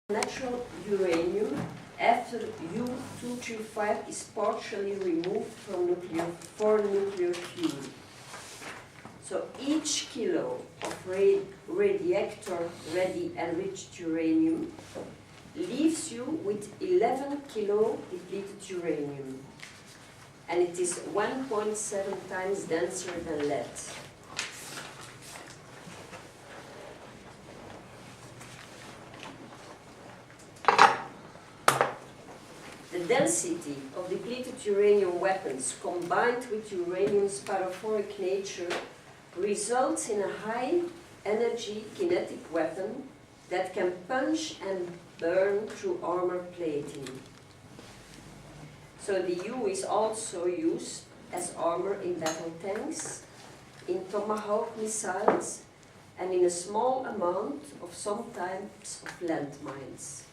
natural uranium after U-235 is partially removed from nuclear fuel. So each kilo of reactor-ready enriched uranium leaves you with 11 kilo depleted uranium, and it is 1.7 times denser than lead. The density of depleted uranium weapons combined with uranium's pyrophoric nature results in a high-energy kinetic weapon that can punch and burn through armor plating. So the U is also used as armor in battle tanks, in Tomahawk missiles, and in a small amount of some types of landmines.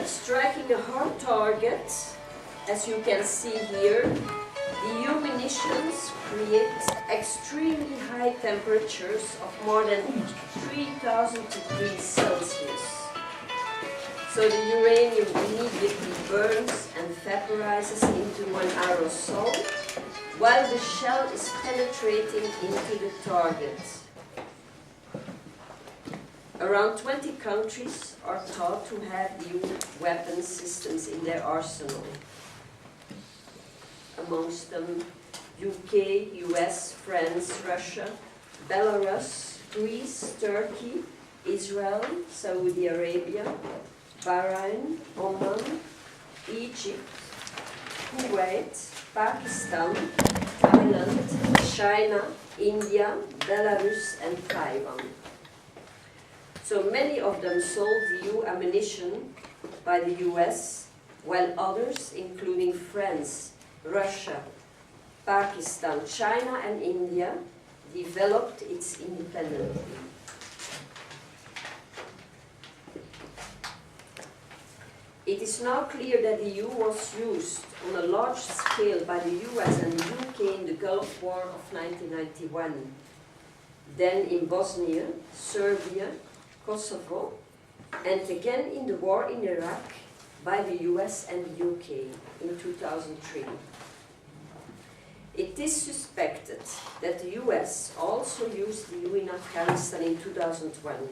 Striking a hard target, as you can see here, the U munitions create extremely high temperatures of more than 3000 degrees Celsius. So the uranium immediately burns and vaporizes into an aerosol, while the shell is penetrating into the target. Around 20 countries are thought to have U weapon systems in their arsenal. Amongst them, UK, US, France, Russia, Belarus, Greece, Turkey, Israel, Saudi Arabia, Bahrain, Oman, Egypt, Kuwait, Pakistan, Thailand, China, India, Belarus, and Taiwan. So many of them sold the U ammunition by the US, while others, including France, Russia, Pakistan, China, and India, developed it independently. It is now clear that the U was used on a large scale by the US and the UK in the Gulf War of 1991, then in Bosnia, Serbia, Kosovo, and again in the war in Iraq by the US and the UK in 2003. It is suspected that the US also used the U in Afghanistan in 2001,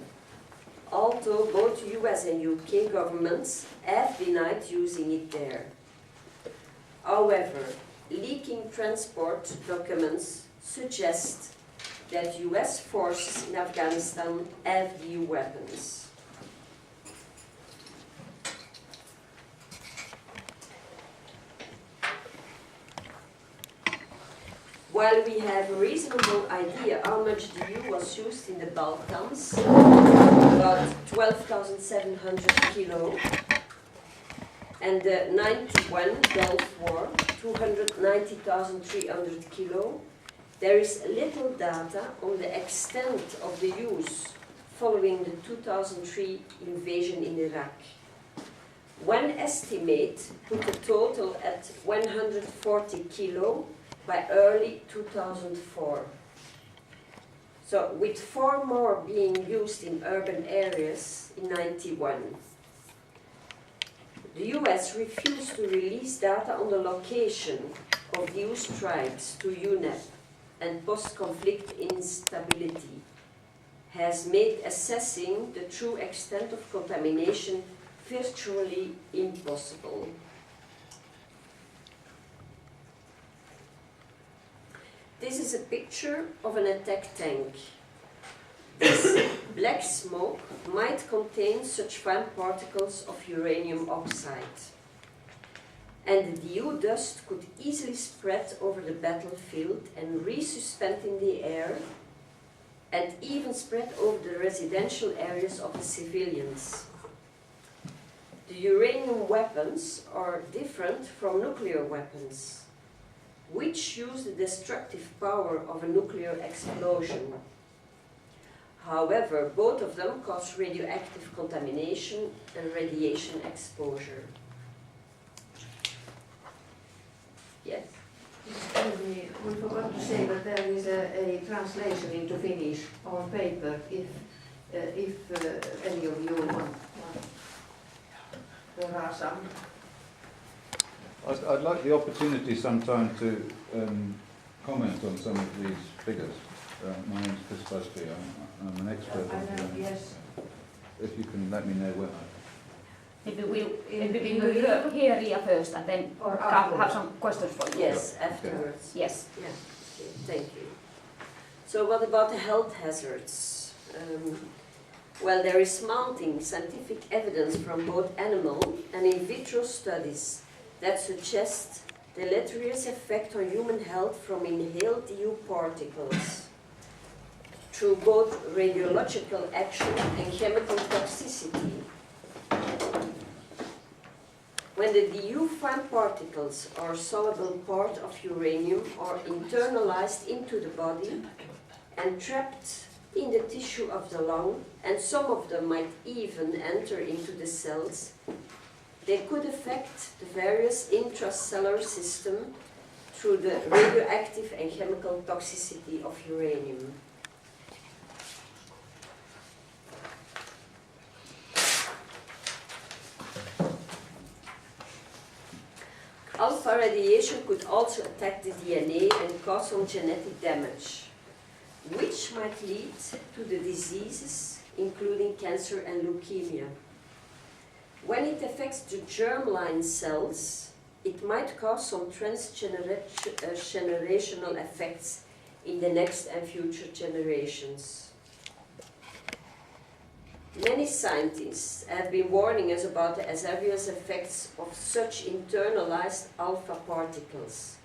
although both US and UK governments have denied using it there. However, leaking transport documents suggest that US forces in Afghanistan have the U weapons. While we have a reasonable idea how much the U was used in the Balkans, about 12,700 kilo, and the 91 Gulf War, 290,300 kilo, there is little data on the extent of the use following the 2003 invasion in Iraq. One estimate put the total at 140 kilo by early 2004. So with 4 more being used in urban areas in 91. The US refused to release data on the location of the U strikes to UNEP, and post-conflict instability has made assessing the true extent of contamination virtually impossible. This is a picture of an attack tank. This black smoke might contain such fine particles of uranium oxide. And the U dust could easily spread over the battlefield and resuspend in the air, and even spread over the residential areas of the civilians. The uranium weapons are different from nuclear weapons, which use the destructive power of a nuclear explosion. However, both of them cause radioactive contamination and radiation exposure. Yes? We forgot to say that there is a translation into Finnish on paper if any of you want. There are some. I'd like the opportunity sometime to comment on some of these figures. My name's Chris Busby. I'm an expert on them. Yes. If you can let me know when Maybe we will hear Ria first and then have some questions for you. Yes, afterwards. Yes. Yeah, okay, thank you. So what about the health hazards? Well, there is mounting scientific evidence from both animal and in vitro studies that suggest deleterious effect on human health from inhaled DU particles through both radiological action and chemical toxicity. When the DU fine particles are soluble part of uranium are internalized into the body and trapped in the tissue of the lung, and some of them might even enter into the cells, they could affect the various intracellular system through the radioactive and chemical toxicity of uranium. Alpha radiation could also attack the DNA and cause some genetic damage, which might lead to the diseases including cancer and leukemia. When it affects the germline cells, it might cause some transgenerational effects in the next and future generations. Many scientists have been warning us about the hazardous effects of such internalized alpha particles,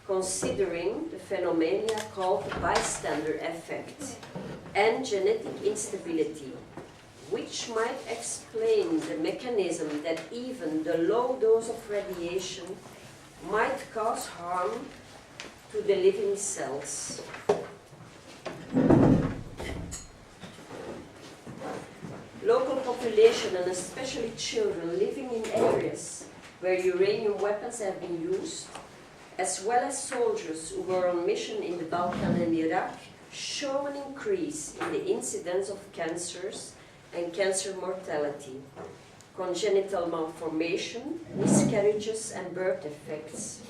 considering the phenomena called bystander effect and genetic instability, which might explain the mechanism that even the low dose of radiation might cause harm to the living cells. Local population, and especially children living in areas where uranium weapons have been used, as well as soldiers who were on mission in the Balkan and Iraq, show an increase in the incidence of cancers and cancer mortality, congenital malformation, miscarriages, and birth defects.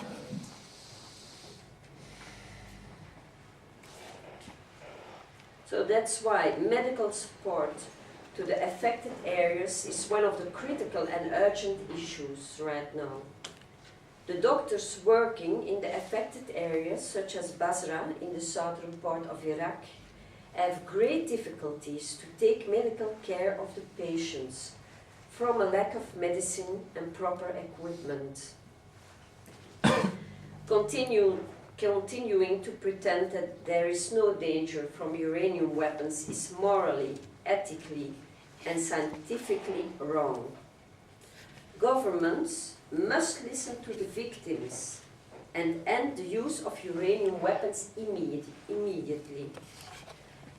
So that's why medical support to the affected areas is one of the critical and urgent issues right now. The doctors working in the affected areas, such as Basra in the southern part of Iraq, have great difficulties to take medical care of the patients from a lack of medicine and proper equipment. Continuing to pretend that there is no danger from uranium weapons is morally, ethically, and scientifically wrong. Governments must listen to the victims and end the use of uranium weapons immediately.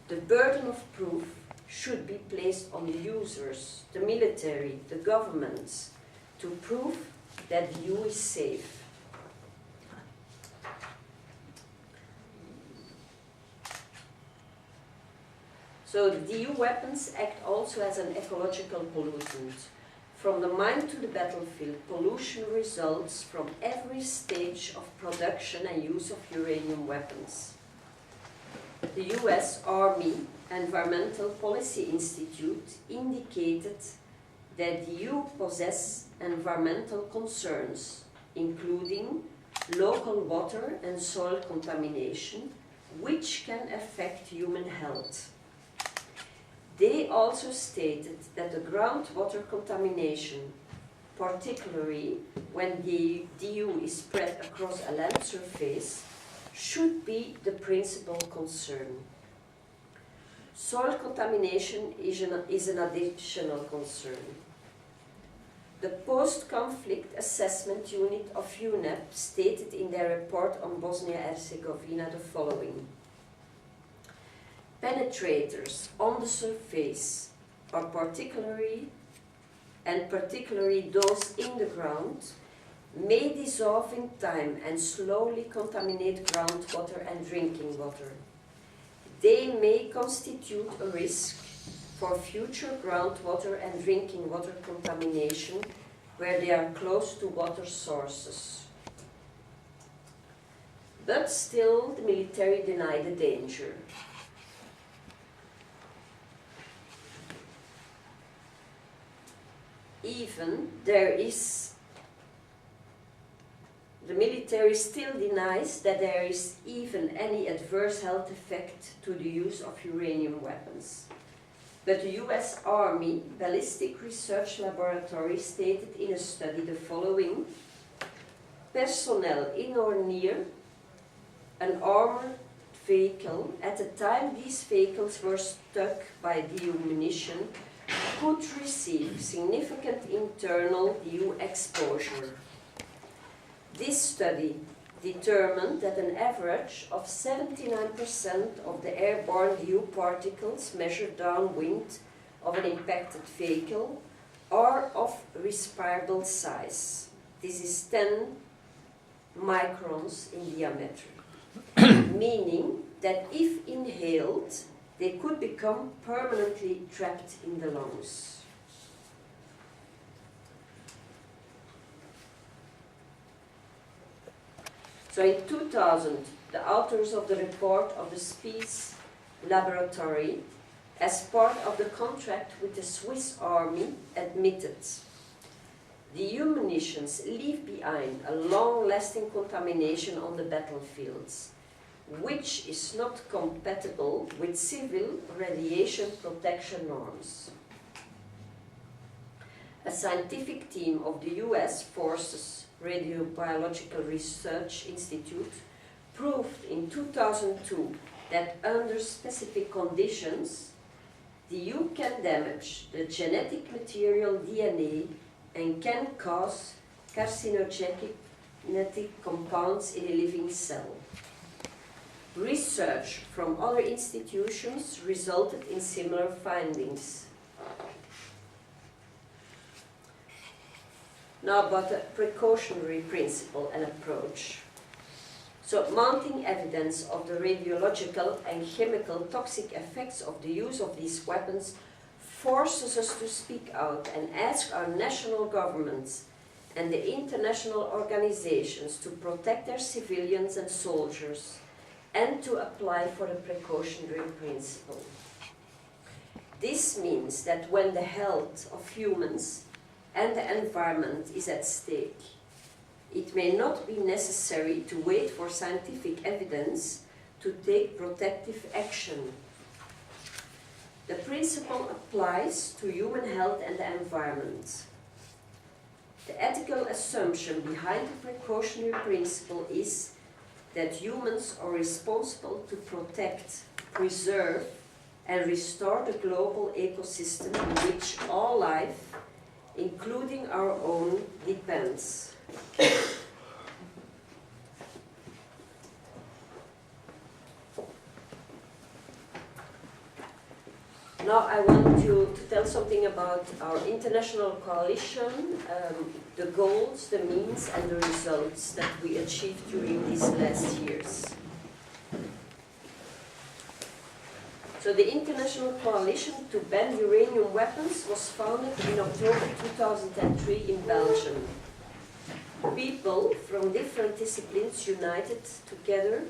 The burden of proof should be placed on the users, the military, the governments, to prove that the DU is safe. So the DU weapons act also as an ecological pollutant. From the mine to the battlefield, pollution results from every stage of production and use of uranium weapons. The US Army Environmental Policy Institute indicated that the EU possess environmental concerns, including local water and soil contamination, which can affect human health. They also stated that the groundwater contamination, particularly when the DU is spread across a land surface, should be the principal concern. Soil contamination is an additional concern. The Post-Conflict Assessment Unit of UNEP stated in their report on Bosnia-Herzegovina the following. Penetrators on the surface are particularly those in the ground, may dissolve in time and slowly contaminate groundwater and drinking water. They may constitute a risk for future groundwater and drinking water contamination where they are close to water sources. But still, the military deny the danger. Even the military still denies that there is even any adverse health effect to the use of uranium weapons. But the US Army Ballistic Research Laboratory stated in a study the following: personnel in or near an armored vehicle, at the time these vehicles were struck by DU munition, could receive significant internal DU exposure. This study determined that an average of 79% of the airborne DU particles measured downwind of an impacted vehicle are of respirable size. This is 10 microns in diameter, meaning that if inhaled, they could become permanently trapped in the lungs. So in 2000, the authors of the report of the Spies Laboratory, as part of the contract with the Swiss Army, admitted the DU munitions leave behind a long-lasting contamination on the battlefields, which is not compatible with civil radiation protection norms. A scientific team of the US Forces Radiobiological Research Institute proved in 2002 that under specific conditions, the DU can damage the genetic material DNA and can cause carcinogenic compounds in a living cell. Research from other institutions resulted in similar findings. Now about the precautionary principle and approach. So mounting evidence of the radiological and chemical toxic effects of the use of these weapons forces us to speak out and ask our national governments and the international organizations to protect their civilians and soldiers and to apply for the precautionary principle. This means that when the health of humans and the environment is at stake, it may not be necessary to wait for scientific evidence to take protective action. The principle applies to human health and the environment. The ethical assumption behind the precautionary principle is that humans are responsible to protect, preserve, and restore the global ecosystem in which all life, including our own, depends. Now I want to tell something about our international coalition, the goals, the means and the results that we achieved during these last years. So the International Coalition to Ban Uranium Weapons was founded in October 2003 in Belgium. People from different disciplines united together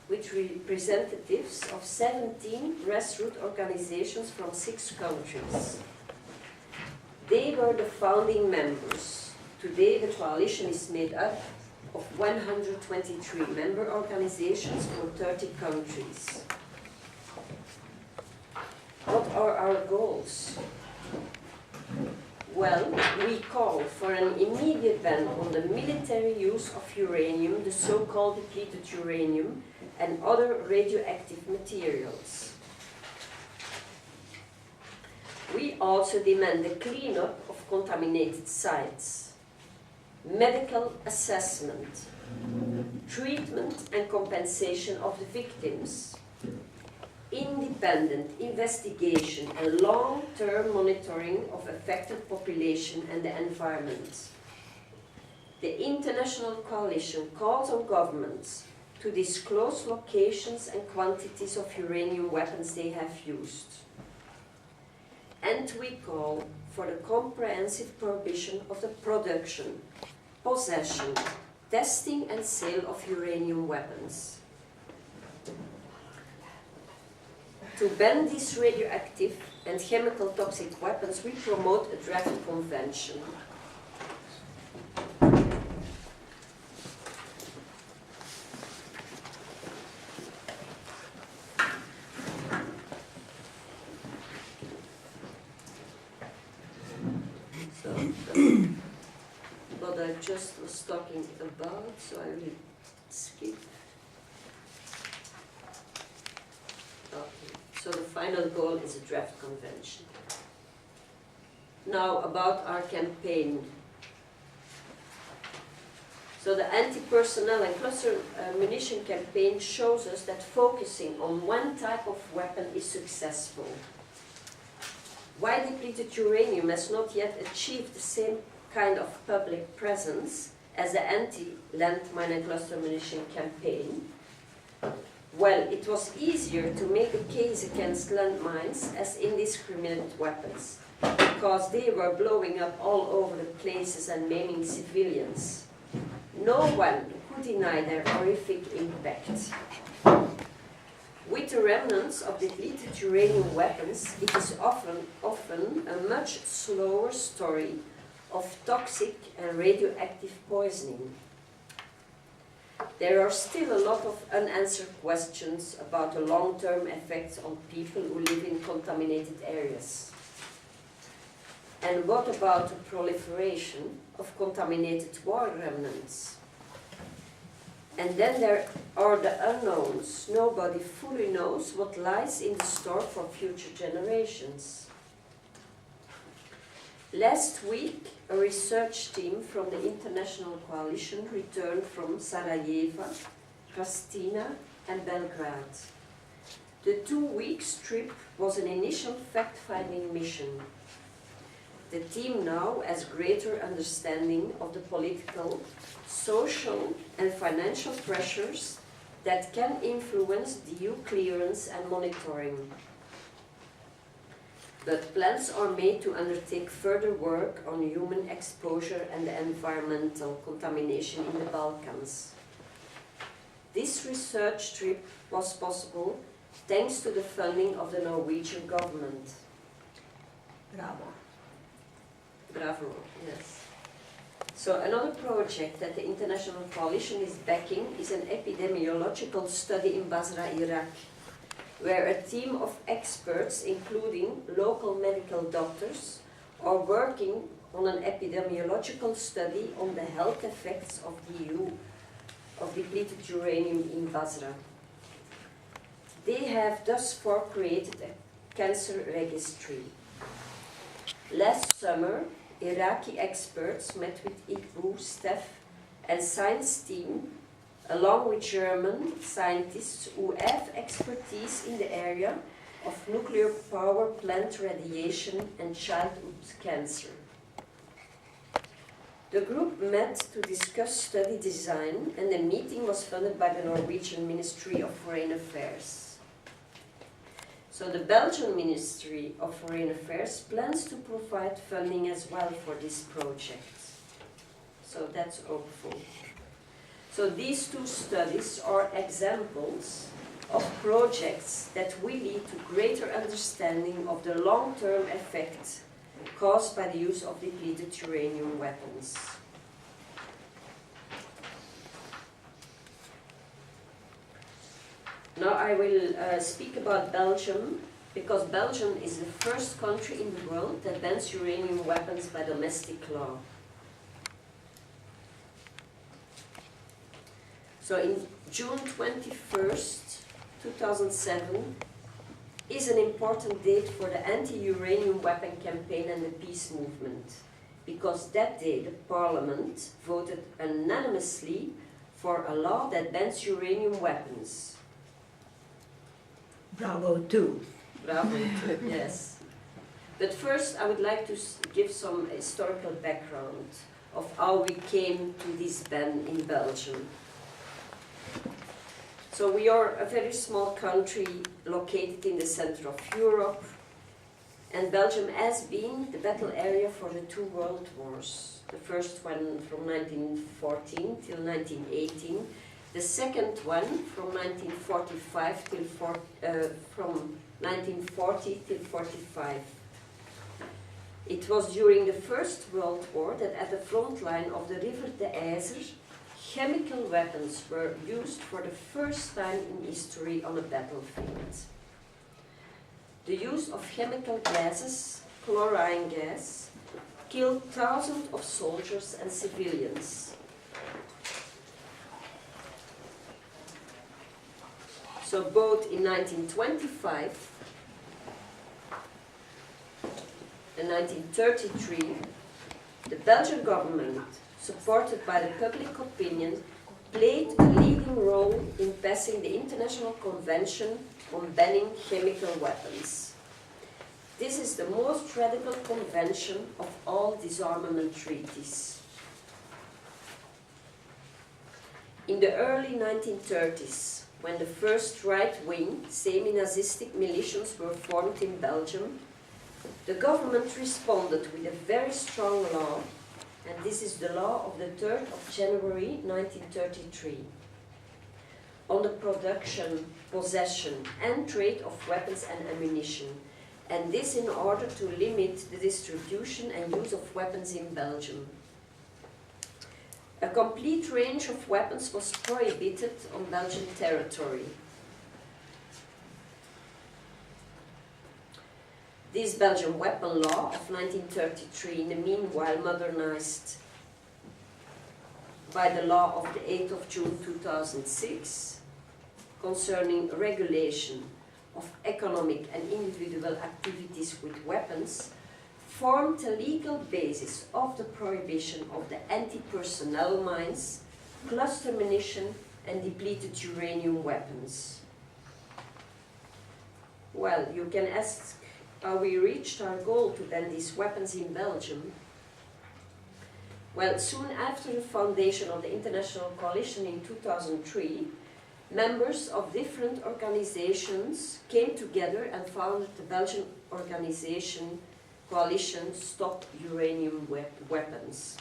with representatives of 17 grassroots organizations from 6 countries. They were the founding members. Today the coalition is made up of 123 member organizations from 30 countries. What are our goals? Well, we call for an immediate ban on the military use of uranium, the so-called depleted uranium, and other radioactive materials. We also demand the cleanup of contaminated sites, medical assessment, treatment and compensation of the victims, independent investigation and long-term monitoring of affected population and the environment. The international coalition calls on governments to disclose locations and quantities of uranium weapons they have used. And we call for the comprehensive prohibition of the production, possession, testing and sale of uranium weapons. To ban these radioactive and chemical toxic weapons, we promote a draft convention. So, what I just was talking about, so I will skip. Okay. So the final goal is a draft convention. Now about our campaign. So the anti-personnel and cluster munition campaign shows us that focusing on one type of weapon is successful. Why depleted uranium has not yet achieved the same kind of public presence as the anti-landmine and cluster munition campaign? Well, it was easier to make a case against landmines as indiscriminate weapons, because they were blowing up all over the places and maiming civilians. No one could deny their horrific impact. With the remnants of depleted uranium weapons, it is often a much slower story of toxic and radioactive poisoning. There are still a lot of unanswered questions about the long-term effects on people who live in contaminated areas. And what about the proliferation of contaminated war remnants? And then there are the unknowns. Nobody fully knows what lies in the store for future generations. Last week, a research team from the International Coalition returned from Sarajevo, Pristina and Belgrade. The 2-week trip was an initial fact-finding mission. The team now has greater understanding of the political, social and financial pressures that can influence DU clearance and monitoring. But plans are made to undertake further work on human exposure and environmental contamination in the Balkans. This research trip was possible thanks to the funding of the Norwegian government. Bravo. Bravo, yes. So another project that the International Coalition is backing is an epidemiological study in Basra, Iraq, where a team of experts, including local medical doctors, are working on an epidemiological study on the health effects of depleted uranium in Basra. They have thus far created a cancer registry. Last summer, Iraqi experts met with ICBU staff and science team, along with German scientists who have expertise in the area of nuclear power plant radiation and childhood cancer. The group met to discuss study design, and the meeting was funded by the Norwegian Ministry of Foreign Affairs. So the Belgian Ministry of Foreign Affairs plans to provide funding as well for this project. So that's hopeful. So these two studies are examples of projects that will lead to greater understanding of the long-term effects caused by the use of depleted uranium weapons. Now I will speak about Belgium, because Belgium is the first country in the world that bans uranium weapons by domestic law. So in June 21st, 2007, is an important date for the anti-uranium weapon campaign and the peace movement, because that day the parliament voted unanimously for a law that bans uranium weapons. Bravo too. Bravo, yes. But first I would like to give some historical background. of how we came to this ban in Belgium. So we are a very small country located in the center of Europe, and Belgium has been the battle area for the two world wars. The first one from 1914 till 1918, the second one from 1945 till from 1940 till 45. It was during the First World War that at the front line of the River de IJzer, chemical weapons were used for the first time in history on a battlefield. The use of chemical gases, chlorine gas, killed thousands of soldiers and civilians. So both in 1925 and 1933, the Belgian government, supported by the public opinion, played a leading role in passing the International Convention on Banning Chemical Weapons. This is the most radical convention of all disarmament treaties. In the early 1930s, when the first right-wing semi-Nazistic militias were formed in Belgium, the government responded with a very strong law, and this is the law of the 3rd of January 1933, on the production, possession and trade of weapons and ammunition, and this in order to limit the distribution and use of weapons in Belgium. A complete range of weapons was prohibited on Belgian territory. This Belgian weapon law of 1933, in the meanwhile modernized by the law of the 8th of June 2006, concerning regulation of economic and individual activities with weapons, formed the legal basis of the prohibition of the anti-personnel mines, cluster munition and depleted uranium weapons. Well, you can ask how we reached our goal to ban these weapons in Belgium. Well, soon after the foundation of the International Coalition in 2003, members of different organizations came together and founded the Belgian organization Coalition Stop Uranium Weapons.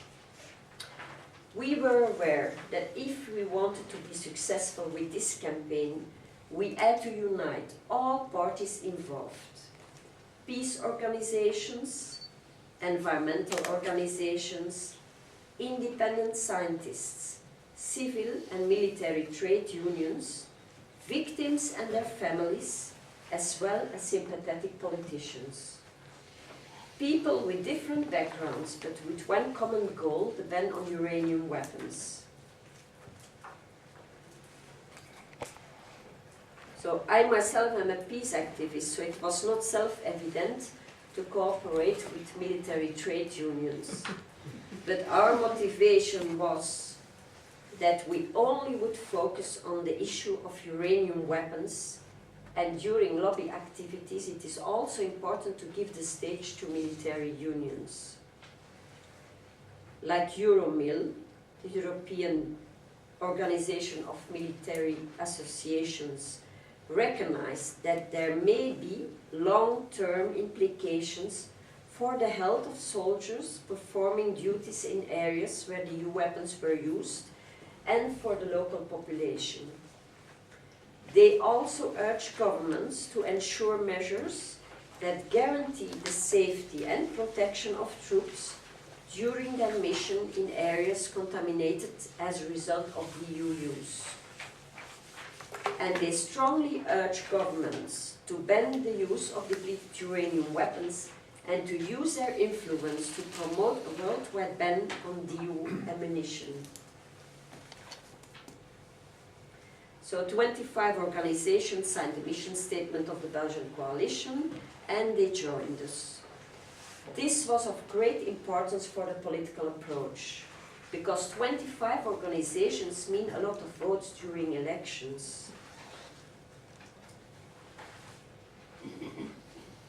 We were aware that if we wanted to be successful with this campaign, we had to unite all parties involved. Peace organizations, environmental organizations, independent scientists, civil and military trade unions, victims and their families, as well as sympathetic politicians. People with different backgrounds, but with one common goal, the ban on uranium weapons. So I myself am a peace activist, so it was not self-evident to cooperate with military trade unions. But our motivation was that we only would focus on the issue of uranium weapons, and during lobby activities it is also important to give the stage to military unions. Like Euromil, the European Organization of Military Associations, recognize that there may be long-term implications for the health of soldiers performing duties in areas where the weapons were used and for the local population. They also urge governments to ensure measures that guarantee the safety and protection of troops during their mission in areas contaminated as a result of EU use. And they strongly urge governments to ban the use of depleted uranium weapons and to use their influence to promote a worldwide ban on DU ammunition. So 25 organizations signed the mission statement of the Belgian coalition and they joined us. This was of great importance for the political approach because 25 organizations mean a lot of votes during elections.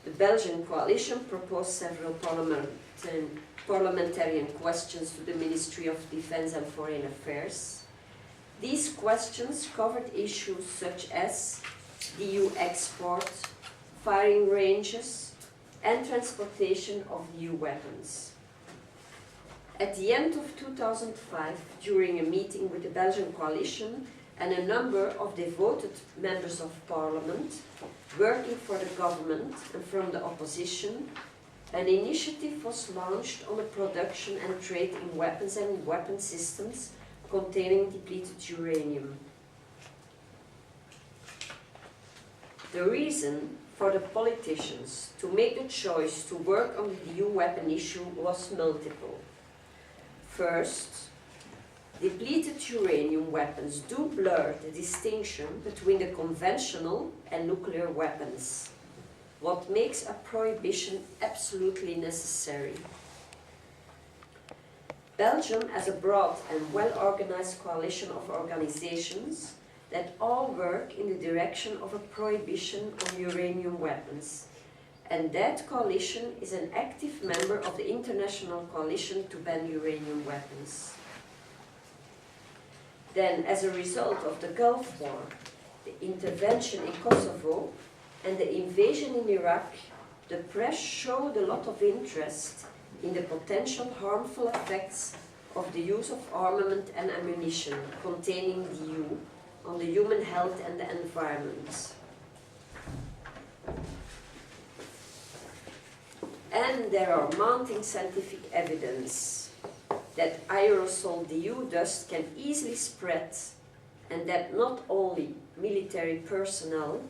The Belgian coalition proposed several parliamentarian questions to the Ministry of Defense and Foreign Affairs. These questions covered issues such as the EU export, firing ranges, and transportation of new weapons. At the end of 2005, during a meeting with the Belgian coalition and a number of devoted members of parliament working for the government and from the opposition, an initiative was launched on the production and trade in weapons and weapon systems containing depleted uranium. The reason for the politicians to make the choice to work on the EU weapon issue was multiple. First, depleted uranium weapons do blur the distinction between the conventional and nuclear weapons, what makes a prohibition absolutely necessary. Belgium has a broad and well-organized coalition of organizations that all work in the direction of a prohibition on uranium weapons, and that coalition is an active member of the International Coalition to Ban Uranium Weapons. Then, as a result of the Gulf War, the intervention in Kosovo, and the invasion in Iraq, the press showed a lot of interest in the potential harmful effects of the use of armament and ammunition containing DU on the human health and the environment. And there are mounting scientific evidence that aerosol DU dust can easily spread, and that not only military personnel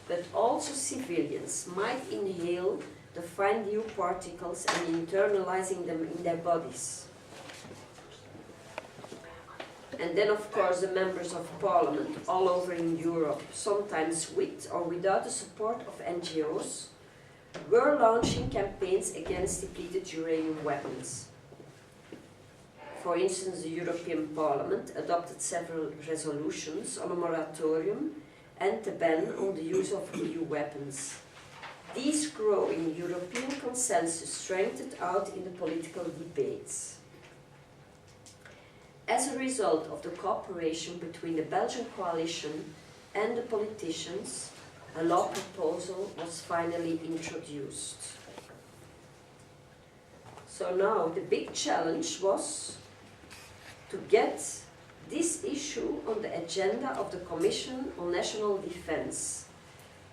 but also civilians might inhale the fine DU particles and internalizing them in their bodies. And then, of course, the members of parliament all over in Europe, sometimes with or without the support of NGOs, were launching campaigns against depleted uranium weapons. For instance, the European Parliament adopted several resolutions on a moratorium and the ban on the use of EU weapons. These growing European consensus strengthened out in the political debates. As a result of the cooperation between the Belgian coalition and the politicians, a law proposal was finally introduced. So now the big challenge was to get this issue on the agenda of the Commission on National Defense.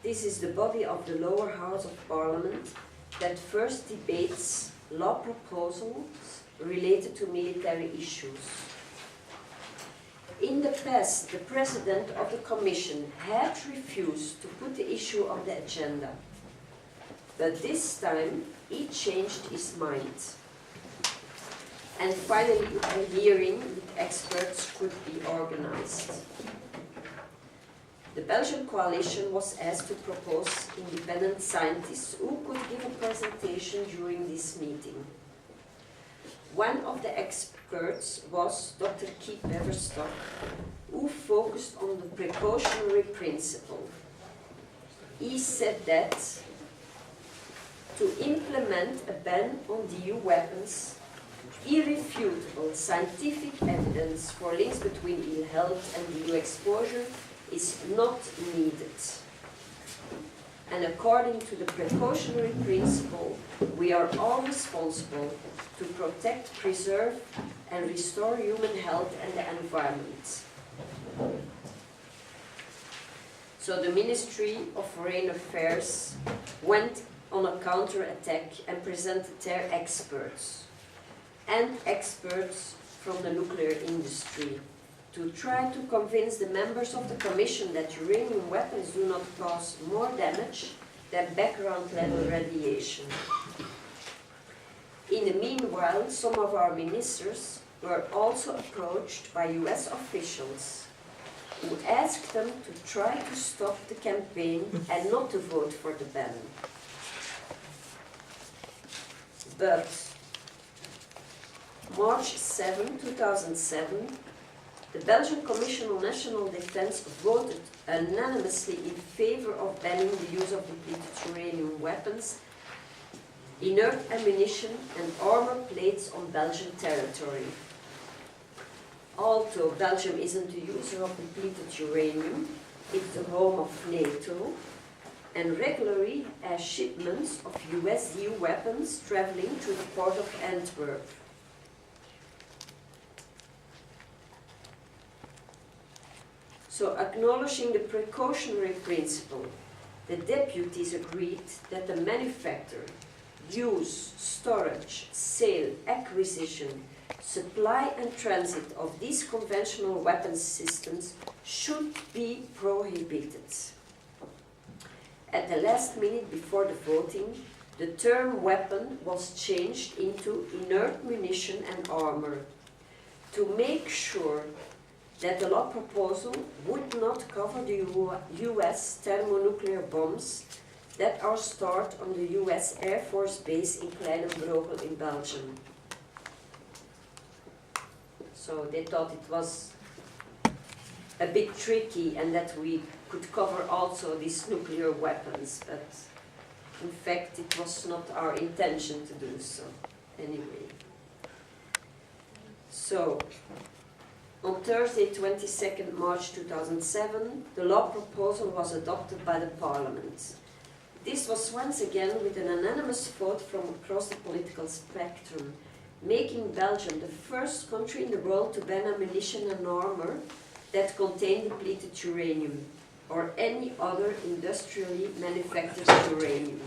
This is the body of the lower house of Parliament that first debates law proposals related to military issues. In the past, the President of the Commission had refused to put the issue on the agenda, but this time he changed his mind. And finally, a hearing with experts could be organized. The Belgian coalition was asked to propose independent scientists who could give a presentation during this meeting. One of the experts was Dr. Keith Beverstock, who focused on the precautionary principle. He said that to implement a ban on DU weapons, irrefutable scientific evidence for links between ill health and DU exposure is not needed. And according to the precautionary principle, we are all responsible to protect, preserve, and restore human health and the environment. So the Ministry of Foreign Affairs went on a counter-attack and presented their experts and experts from the nuclear industry to try to convince the members of the Commission that uranium weapons do not cause more damage than background level radiation. In the meanwhile, some of our ministers were also approached by US officials who asked them to try to stop the campaign and not to vote for the ban. But March 7, 2007, The Belgian Commission on National Defense voted unanimously in favor of banning the use of depleted uranium weapons, inert ammunition and armor plates on Belgian territory. Although Belgium isn't a user of depleted uranium, it's the home of NATO and regularly has shipments of US-EU weapons traveling through the port of Antwerp. So, acknowledging the precautionary principle, the deputies agreed that the manufacture, use, storage, sale, acquisition, supply and transit of these conventional weapons systems should be prohibited. At the last minute before the voting, the term weapon was changed into inert munition and armor to make sure that the law proposal would not cover the US thermonuclear bombs that are stored on the US Air Force Base in Kleinenbrogel in Belgium. So they thought it was a bit tricky and that we could cover also these nuclear weapons, but in fact it was not our intention to do so anyway. So, on Thursday, 22nd March 2007, the law proposal was adopted by the Parliament. This was once again with an unanimous vote from across the political spectrum, making Belgium the first country in the world to ban ammunition and armor that contain depleted uranium or any other industrially manufactured uranium.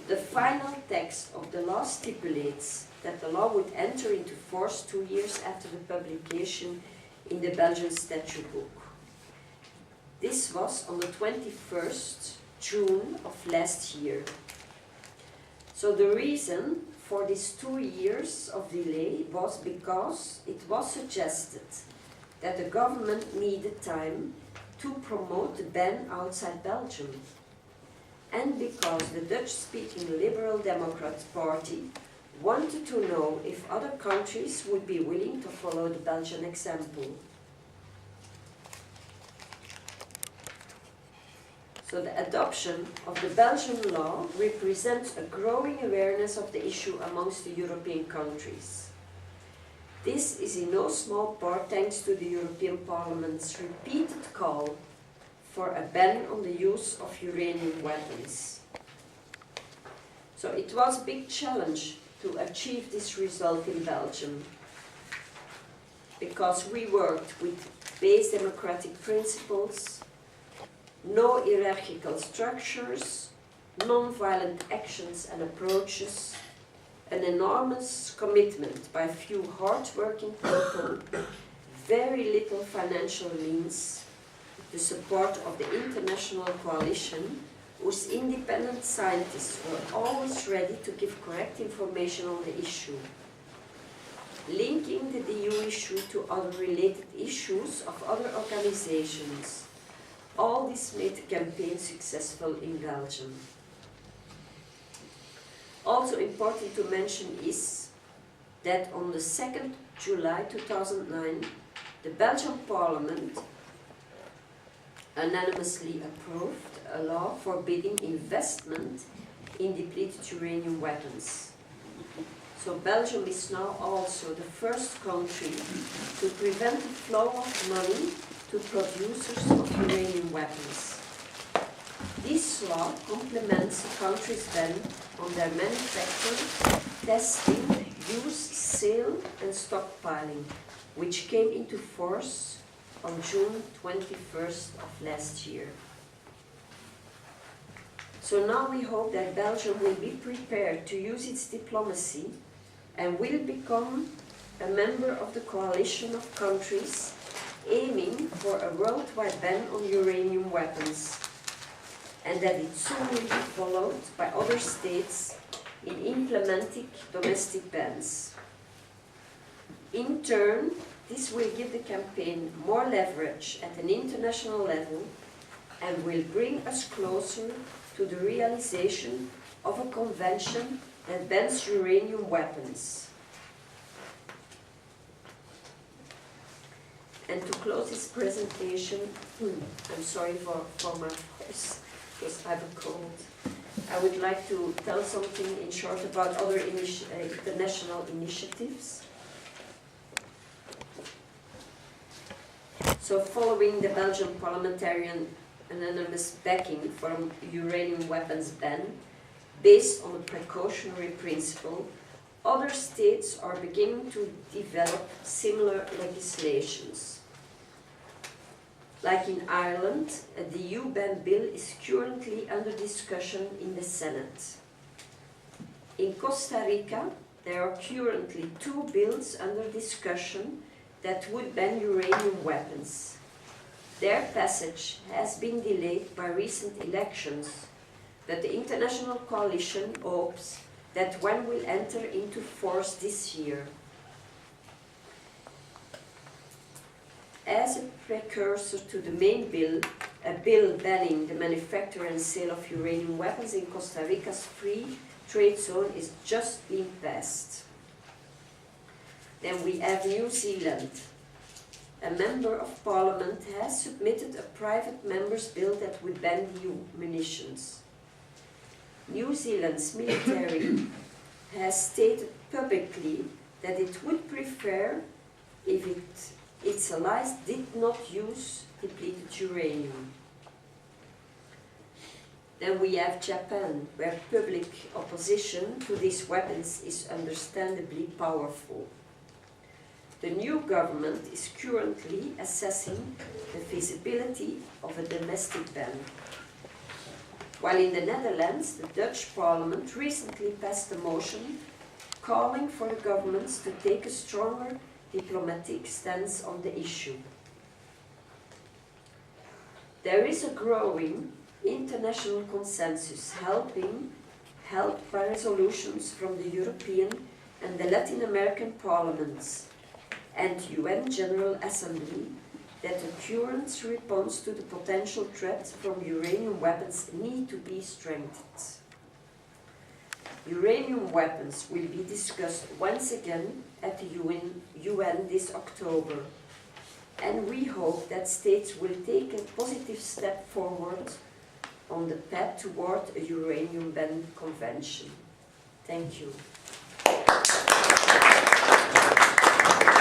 The final text of the law stipulates that the law would enter into force 2 years after the publication in the Belgian statute book. This was on the 21st June of last year. So the reason for these 2 years of delay was because it was suggested that the government needed time to promote the ban outside Belgium, and because the Dutch-speaking Liberal Democrat Party wanted to know if other countries would be willing to follow the Belgian example. So the adoption of the Belgian law represents a growing awareness of the issue amongst the European countries. This is in no small part thanks to the European Parliament's repeated call for a ban on the use of uranium weapons. So it was a big challenge to achieve this result in Belgium, because we worked with base democratic principles, no hierarchical structures, non-violent actions and approaches, an enormous commitment by a few hard-working people, very little financial means, the support of the international coalition, whose independent scientists were always ready to give correct information on the issue, linking the DU issue to other related issues of other organizations. All this made the campaign successful in Belgium. Also important to mention is that on the 2nd July 2009, the Belgian Parliament unanimously approved a law forbidding investment in depleted uranium weapons. So Belgium is now also the first country to prevent the flow of money to producers of uranium weapons. This law complements the country's ban on their manufacture, testing, use, sale and stockpiling, which came into force on June 21st of last year. So now we hope that Belgium will be prepared to use its diplomacy and will become a member of the coalition of countries aiming for a worldwide ban on uranium weapons, and that it soon will be followed by other states in implementing domestic bans. In turn, this will give the campaign more leverage at an international level and will bring us closer to the realization of a convention that bans uranium weapons. And to close this presentation, I'm sorry for my voice, because I have a cold. I would like to tell something in short about other international initiatives. So following the Belgian parliamentarian unanimous backing for a uranium weapons ban, based on a precautionary principle, other states are beginning to develop similar legislations. Like in Ireland, the EU ban bill is currently under discussion in the Senate. In Costa Rica, there are currently 2 bills under discussion that would ban uranium weapons. Their passage has been delayed by recent elections, but the international coalition hopes that one will enter into force this year. As a precursor to the main bill, a bill banning the manufacture and sale of uranium weapons in Costa Rica's free trade zone is just being passed. Then we have New Zealand. A member of parliament has submitted a private member's bill that would ban new munitions. New Zealand's military has stated publicly that it would prefer if its allies did not use depleted uranium. Then we have Japan, where public opposition to these weapons is understandably powerful. The new government is currently assessing the feasibility of a domestic ban. While in the Netherlands, the Dutch parliament recently passed a motion calling for the governments to take a stronger diplomatic stance on the issue. There is a growing international consensus helped by resolutions from the European and the Latin American parliaments and UN General Assembly that the current response to the potential threat from uranium weapons need to be strengthened. Uranium weapons will be discussed once again at the UN this October, and we hope that states will take a positive step forward on the path toward a uranium ban convention. Thank you.